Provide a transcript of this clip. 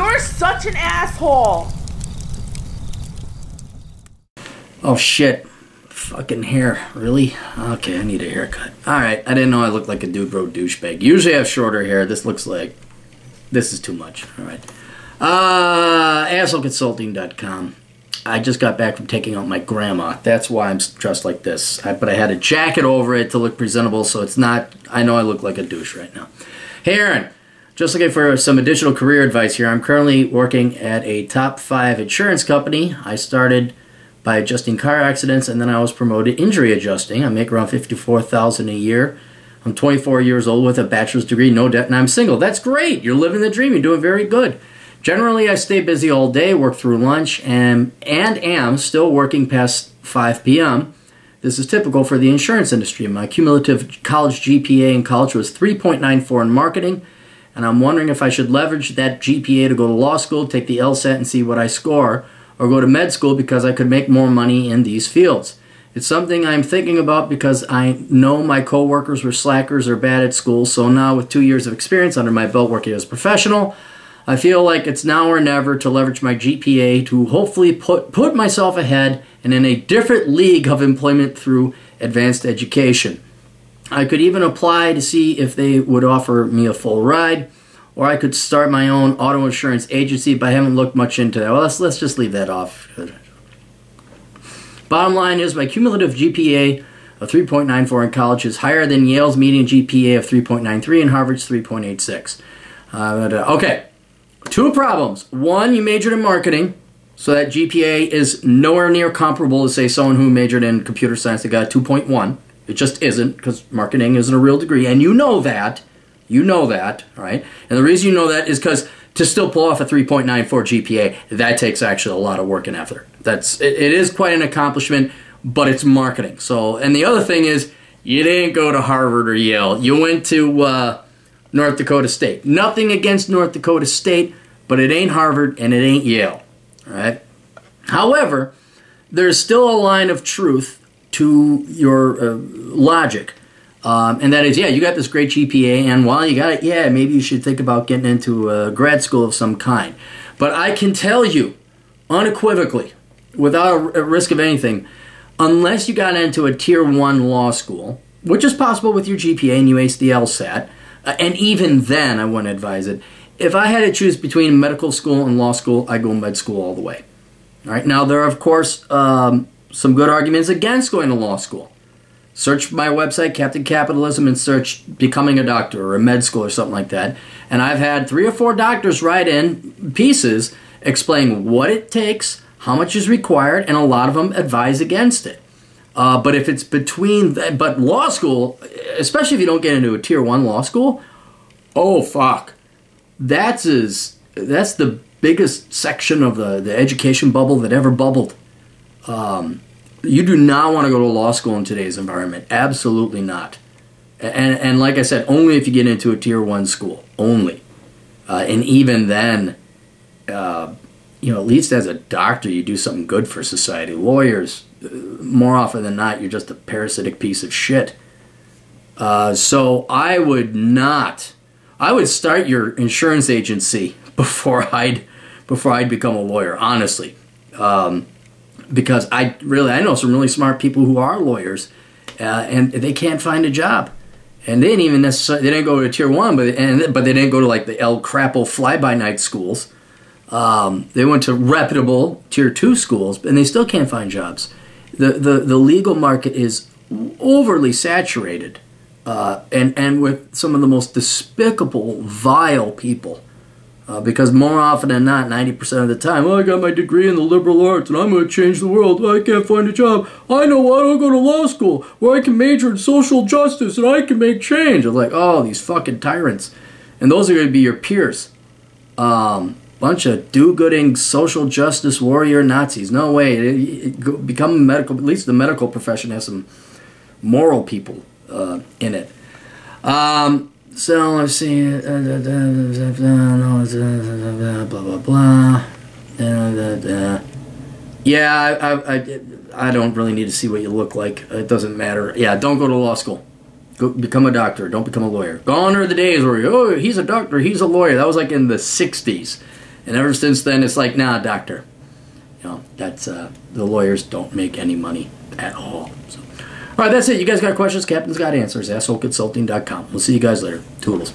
You're such an asshole. Oh shit. Fucking hair. Really? Okay, I need a haircut. Alright, I didn't know I looked like a dude bro douchebag. Usually I have shorter hair. This looks like... This is too much. Alright. AssholeConsulting.com. I just got back from taking out my grandma. That's why I'm dressed like this. But I had a jacket over it to look presentable, so it's not... I know I look like a douche right now. Hey Aaron, just looking for some additional career advice here. I'm currently working at a top 5 insurance company. I started by adjusting car accidents, and then I was promoted injury adjusting. I make around $54,000 a year. I'm 24 years old with a bachelor's degree, no debt, and I'm single. That's great. You're living the dream. You're doing very good. Generally, I stay busy all day, work through lunch, and am still working past 5 p.m. This is typical for the insurance industry. My cumulative college GPA in college was 3.94 in marketing, and I'm wondering if I should leverage that GPA to go to law school, take the LSAT, and see what I score, or go to med school because I could make more money in these fields. It's something I'm thinking about because I know my coworkers were slackers or bad at school, so now with 2 years of experience under my belt working as a professional, I feel like it's now or never to leverage my GPA to hopefully put myself ahead and in a different league of employment through advanced education. I could even apply to see if they would offer me a full ride, or I could start my own auto insurance agency, but I haven't looked much into that. Well, let's just leave that off. Bottom line is my cumulative GPA of 3.94 in college is higher than Yale's median GPA of 3.93 and Harvard's 3.86. Okay, 2 problems. 1, you majored in marketing, so that GPA is nowhere near comparable to, say, someone who majored in computer science that got 2.1. It just isn't, because marketing isn't a real degree, and you know that. You know that, right? And the reason you know that is because to still pull off a 3.94 GPA, that takes actually a lot of work and effort. It is quite an accomplishment, but it's marketing. So, and the other thing is, you didn't go to Harvard or Yale. You went to North Dakota State. Nothing against North Dakota State, but it ain't Harvard and it ain't Yale, all right? However, there's still a line of truth to your logic. And that is, yeah, you got this great GPA, and while you got it, yeah, maybe you should think about getting into a grad school of some kind. But I can tell you, unequivocally, without a risk of anything, unless you got into a Tier 1 law school, which is possible with your GPA and you ace the LSAT, and even then I wouldn't advise it. If I had to choose between medical school and law school, I'd go med school all the way. All right, now there are, of course, some good arguments against going to law school. Search my website, Captain Capitalism, and search becoming a doctor or a med school or something like that. And I've had 3 or 4 doctors write in pieces explaining what it takes, how much is required, and a lot of them advise against it. But if it's but law school, especially if you don't get into a Tier 1 law school, oh fuck. That's the biggest section of the education bubble that ever bubbled. You do not want to go to law school in today's environment. Absolutely not. And like I said, only if you get into a Tier 1 school. Only. And even then, at least as a doctor, you do something good for society. Lawyers, more often than not, you're just a parasitic piece of shit. So I would start your insurance agency before I'd become a lawyer, honestly. Because I know some really smart people who are lawyers, and they can't find a job, and they didn't go to Tier 1, but they didn't go to like the El Crapo fly-by-night schools. They went to reputable Tier 2 schools, and they still can't find jobs. The legal market is overly saturated, and with some of the most despicable, vile people. Because more often than not, 90% of the time, I got my degree in the liberal arts and I'm going to change the world. I can't find a job. I know what, I'll go to law school where I can major in social justice and I can make change. I'm like, oh, these fucking tyrants. And those are going to be your peers. Bunch of do-gooding social justice warrior Nazis. No way. Become medical, at least the medical profession has some moral people in it. So let's see, blah blah blah. Yeah, I don't really need to see what you look like. It doesn't matter. Yeah, don't go to law school. Go become a doctor. Don't become a lawyer. Gone are the days where he's a doctor, he's a lawyer. That was like in the '60s, And ever since then, it's like, nah, doctor. You know, that's the lawyers don't make any money at all. So, all right, that's it. You guys got questions? Captain's got answers. AssholeConsulting.com. We'll see you guys later. Toodles.